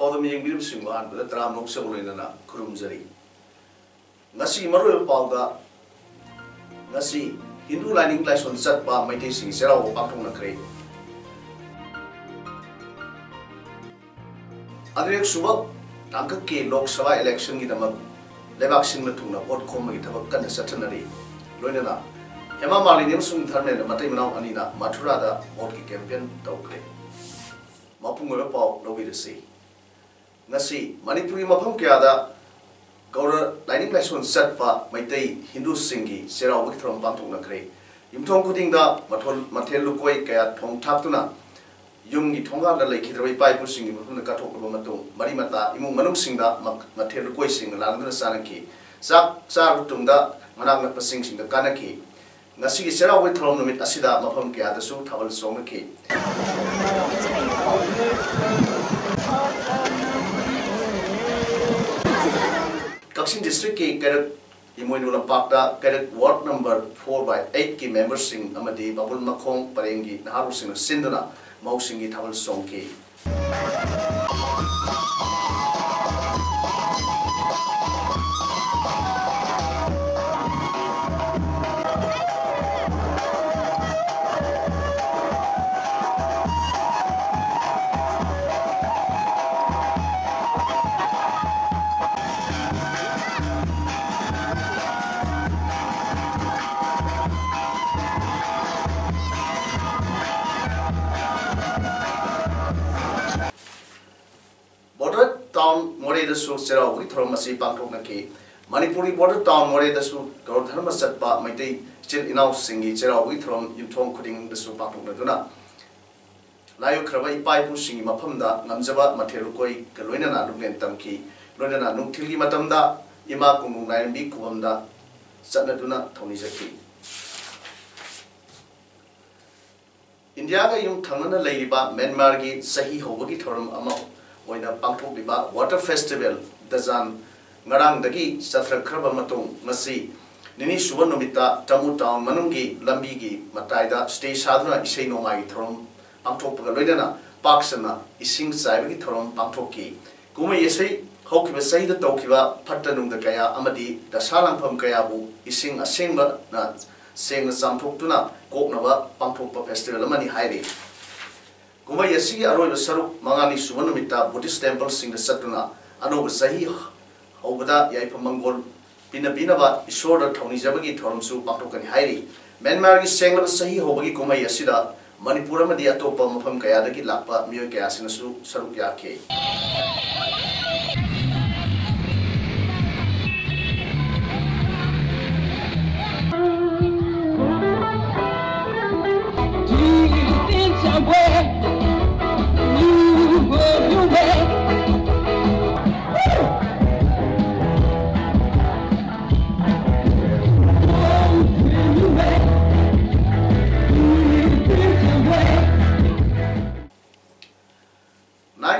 Paodam yang biru singguhan pada teram nok sebelumnya na kurum jari. Nasi maru pauda nasi Hindu lining laison sat pa mai te sing serau pakung na kre. Adrek subak tangka ke Lok Sabha election kita mag lebak sing na tungna vote kom gi thabak kan satanari. Loina na Hema Malini sung tharne na matai manau ani na Mathura da vote ki campaign tawkre. Mapung ga pau lobi de si. Nasi Manipuri mafam kaya da gaura lining laison sat pa maitai Hindu singi serau bagi throm pangtung na kre yumthong kuding da mathel lukoi kaya thong thap tuna yung gi thonga da lei khidrai pai pu singi mafam na kathok ba matung mari mata imung manung sing da mathel lukoi sing lang na sana ki sak sar tung da manang na pasing sing da kana ki nasi gi serau bagi throm numit asida mafam kaya da su thawal song na ki Kaksin district ki karak imoinula pakta karak ward number 4/8 ki members sing amadi babul makhong parengi naharu sing sindana mau singi thawal song ki town more the su serau bagi throm masi pangthok na ki Manipuri border town more the su gaur dharma satpa maitai chil inau singi serau bagi throm yumthong khuding the su pangthok na duna layu khrabai pai pu singi mafam da ngamjaba mathelu koi kaloina na lunglen tamki loina na nungthilgi matam da ima kunung naimbi kubam da satna duna thoni jaki India ga yung thangna leiriba Myanmar gi sahi hobagi thoram ama oina pangthok liba water festival dazan ngarang dagi satra khraba matung ngasi nini suba numita tamu town manungi lambi gi mataida stay sadna isei nomai thorom pangthok pa loidana paksana ising sai gi thorom pangthok ki kuma yesei hokiba sai da tokiba phattanung da kaya amadi dasalang pham kaya bu ising asengba na sengna samthok tuna koknaba pangthok pa festival amani hairi Kuma yasi aroi saruk mangani subanumita Buddhist temple sing the satuna ano sahi hobada yai pamangol pina ba ishor da thoni jabagi thorumsu paktokani hairi Myanmar gi sengla sahi hobagi kuma yasi da Manipur ma dia topa mafam kaya da gi lakpa miyo kaya sinasu saruk ya ke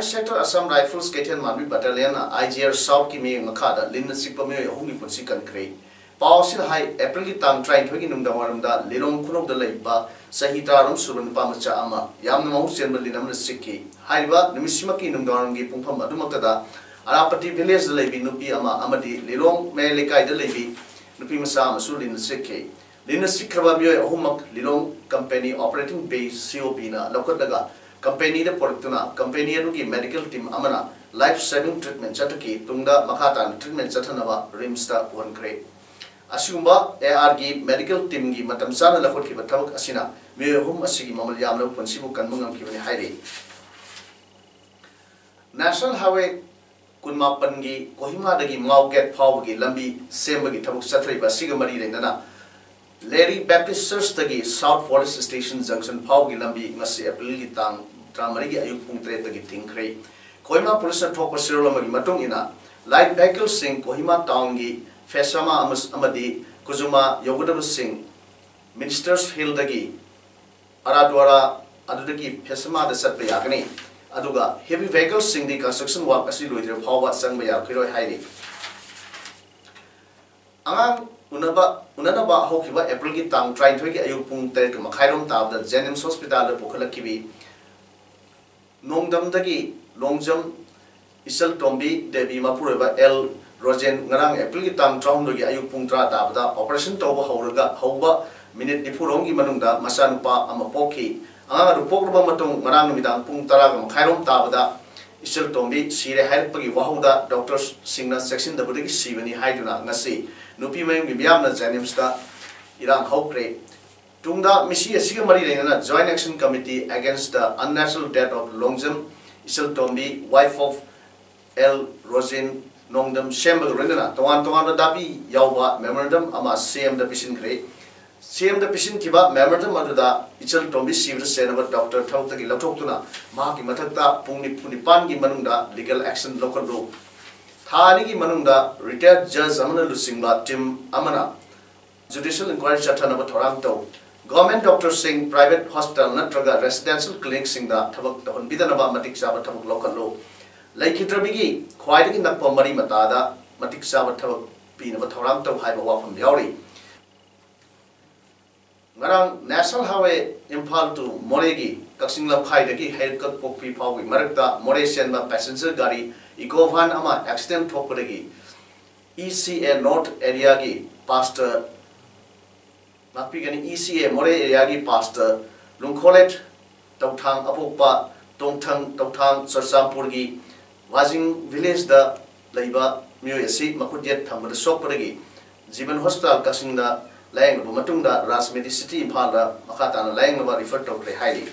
Sector Assam Rifles Ketian Manbi Battalion IGR South ki me ngakada lin sikpa me hungi punsi kan krei pausil hai April ki tang train thogi nungda waramda lilong khunok da leiba sahita ram suban pa macha ama yamna mau senbal linam na sikki haiba nimisima ki nungda waram gi pungpham adumakta da arapati village da leibi nupi ama amadi lilong me lekai da leibi nupi masa masu lin sikki lin sikraba me ahumak lilong company operating base COP na lokat daga company the product company ki medical team amana life saving treatment chataki tungda makhatan treatment chathanawa rimsta one grade asumba AR gi medical team gi matam sana lakhot ki bathawak asina me hum asigi mamal yamna ponsibu kanmungam ki bani haire national highway kunmapan gi kohima dagi mau get phaw gi lambi semba gi thabuk chathrai ba sigamari renana Larry Baptist Church tagi South Forest Station Junction phaw gi lambi ngasi April gi tang tramari gi ayuk pung 3 tagi tingkhrei Koima police thok pasirolama gi matung ina light vehicle sing Kohima town gi Fesama amadi Kuzuma Yogadab sing Ministers Hill dagi Aradwara adudagi Fesama the Sat Bayagani aduga heavy vehicles sing the construction work asi loidre phawa sang baya khiroi hairi angang unanaba hokiba April ki tang trying to get ayu pung ter ka makhairom tab the Jennings Hospital the pukhalaki nongdam dagi longjam Isal Tombi Devi Mapureba El Rogen Ngarang April ki tang traum dogi ayu pung tra tabda operation toba hauraga hauba minute dipurongi manungda masanupa amapoki anga rupokba matung ngarang midang pung taraga khairom tabda Isal Tombi sire hairpagi wahauda doctors singna section da budagi sibani haiduna ngasi nupi mayung bibiamna janimsta irang haukre tungda misi asiga mari reina joint action committee against the unnatural death of longjam Isal Tombi wife of El Rosin Nongdam Shembal Rendana Tawan Dabi Yawa Memorandum Ama CM the Pishin Grey CM the Pishin Kiba Memorandum Aduda Ichel Tombi Civil Senator Dr. Tautaki Latokuna Maki Matata Punipangi Manunda Legal Action Local Law Thanigi Manunda Retired Judge Amana Lusingba Tim Amana Judicial Inquiry Chatanaba Toronto Government Doctor Singh Private Hospital Natraga Residential Clinic Singda Tabak Bidanaba Matik Saba Tabak Local Law Laikitrabigi, quite in the Pomari Matada, Matik Sabatava, Pina Toronto, Hyperwalk from Yori. Marang National Highway Impal to Moregi, Kaksingla Kaidaki, Haircut Poki Pawi, Marta, Moresian passenger gari, Ecovan Ama, accident Topodagi, ECA North Areagi, Pastor Mapigan ECA More Areagi Pastor, Lunkolet, Tautang Apopa, Tongtang, Sorsampurgi. Wajing village da laiba myoyasi makudyat thamada sokparagi Jiban Hospital Kasingda layang bu matungda Rasmedi City Impal da makatana layang ba refer to kre haili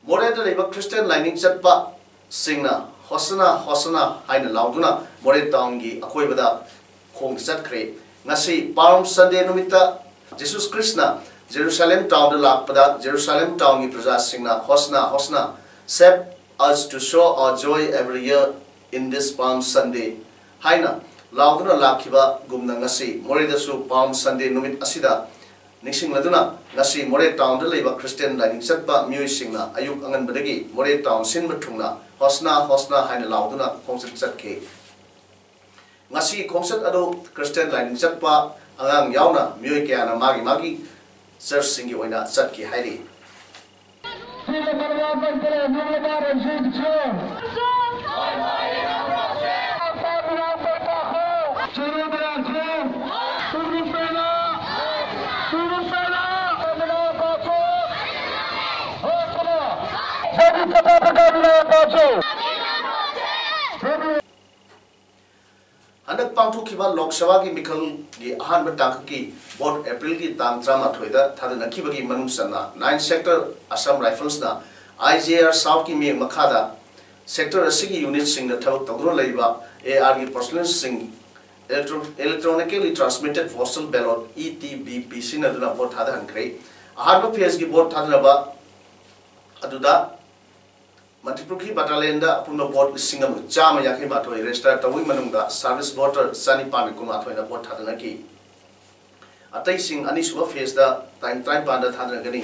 More da laiba Christian lining chatpa singna hosana haina lauduna More town gi akoibada khong chatkre ngasi Palm Sunday numita Jesus Krishna Jerusalem town da lakpada Jerusalem town gi praja singna hosna Save us to show our joy every year in this Palm Sunday. Haina, Lauduna Lakiba Gumna Ngasi, Moredasu Palm Sunday Numit Asida, Nixing Laduna, Ngasi, More Town, the Labor Christian Lining Setba, Musingna, Ayuk Angan Badagi, More Town, Sinmatuna, Hosna, Haina Lauduna, Concert Setke. Ngasi, Concert Ado, Christian Lining Setba, Angang Yauna, Muikiana, Magi, Sir Singi Wina, Satki Heidi. Handak pangtu kiba Lok Sabha ki Mikhal gi ahan batang ki board April ki tang drama thoida thadana kibagi manung sanna 9 sector Assam Rifles na IJR South ki me makhada sector asigi unit sing na thawak tawro leiba AR ki personal sing electronically transmitted postal ballot ETBP sinaduna board thada hankre ahan phase ki board thadana ba aduda Matipukhi Battalion da Puno Board Singam Chama Yaki Matoi register Tawi Manunga service voter Sani Pamikumatoi na Port Tadanaki. Atai Sing Anisuba face the time panda Tadanagani.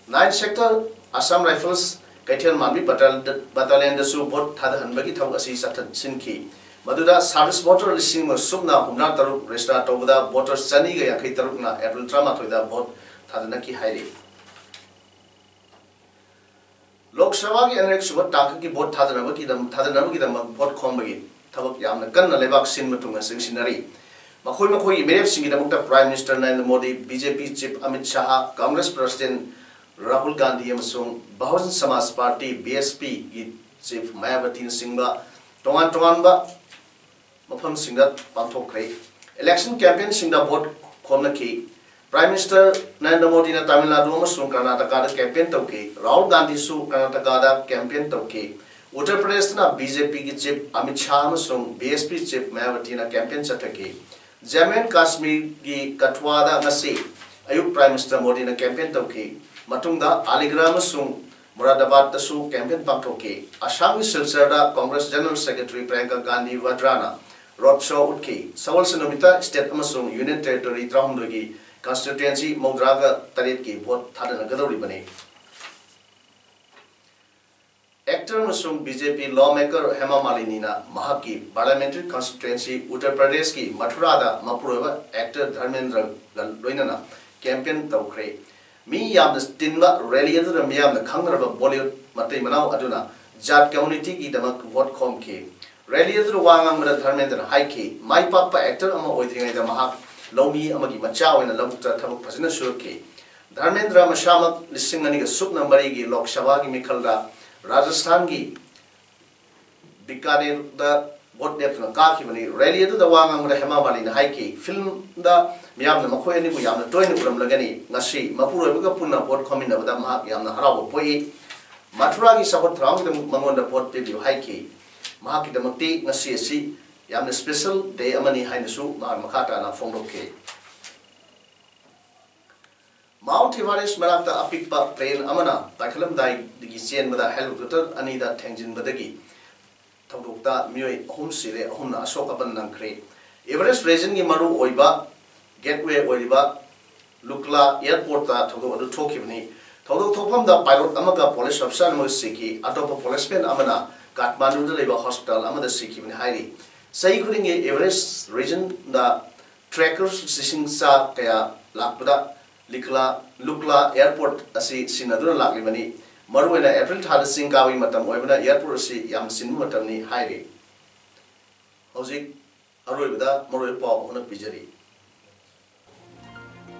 9 sector Assam Rifles Kaitian Mami Battalion the Su Bot Tadahanbaki Tawasi Satan Sinki. Maduda service voter listing was Subna Humnataru register over the voter Sani Yaki Taruna April Trama to the Bot Tadanaki Hairi. Lok Sabha ki anek subat tangka ki bot thadana ki dam bot khom bagi thabak yamna kanna lebak sin matunga sing sinari makhoi merep singi damukta Prime Minister Narendra Modi BJP Chief Amit Shah Congress President Rahul Gandhi amasung Bahujan Samaj Party BSP ki Chief Mayawati singba tongan ba mafam singda pangthokre election campaign singda bot khomna ki Prime Minister Narendra Modi na Tamil Nadu amasung Karnataka da campaign tauke Rahul Gandhi su Karnataka da campaign tauke Uttar Pradesh na BJP ki chief Amit Shah amasung BSP chief Mayawati na campaign chatake Jammu and Kashmir ki Katwa da ngasi ayuk Prime Minister Modi na campaign tauke matungda Aligarh amasung Moradabad Tasu campaign Pangtoke, Assam Silsarda, Congress General Secretary Priyanka Gandhi Vadrana, Roadshow Utki, Sawal Sinomita, State Amasung, Union Territory Traumdogi, Constituency Modraga Taritki, vote Tadana Gadori. Actor Musum BJP lawmaker Hema Malinina, Mahaki, Parliamentary Constituency, Uttar Pradesh ki Mathurada, Mapurava, actor Dharmendra Loinana, campaign Taukre. Me yam the Tinba, rally the Miam, the Kangar of Bollywood, Matimanao Aduna, Jat community ki Damak, what comke. Rally the Wangam the Dharmendra Haiki, my papa actor Ama Oiting the Mahak, Lomi Amagi Machao and the Labuta Tabuk Pasina Shurke. Dharmendra Mashamak, listening a soup numberigi, Lok Shavagi Mikalda. Rajasthan ki Bikaner the what depth na kaki bani rally to the Wangam Hema Malin Haiki film the Miam the Makoyani Yam the Toin from Lagani Nasi Mapura Puna port coming with the Mahak Yam the Harabo Poi Maturagi support round the Mangon the port Pibu Haiki Mahaki the Mati Nasi Si Yam the special day Amani Hainasu Mahamakata na Fondoke Mount Everest Malata Apikpa Plain Amana, Takalam Dai, the Gisian with a helicopter, Anida Tangin Badagi, Tadukta, Mui, Home Sire, Hona, Sokapan Nankre, Everest Racing Maru Oiba, Gateway Oiba, Lukla, Airport, Todo, the Tokimni, Todo Topam, the pilot Amaga Police of San Musiki, Atopa Policeman Amana, Kathmandu the Labour Hospital, Amada Siki in Hairi. Saying Everest region, the trackers, Sissing Sa, Kaya, Lakbuda. Lukla Airport asi sinaduna laklibani maruena April thada singkawi matam oibana airport asi yam sin matamni hairi hojik aroibada maroi paw hona pijari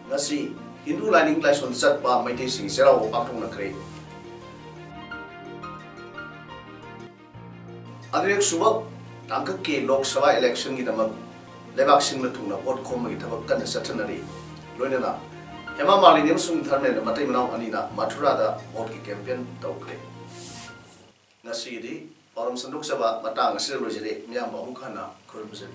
ngasi Hindu lining laison satpa maite sing serao pathong nakre adrek suba tangka ke lok sabha election gi damak lebak sin matuna vote khom gi thabak kan sathanari loinana Hema Malini sung Tharne Matai Manao Anina Mathurada vote campaign Taukre. Nasi di Paodam Sanduk Saba Matang Sir Rojere Miyam Bahukana Kurumsari.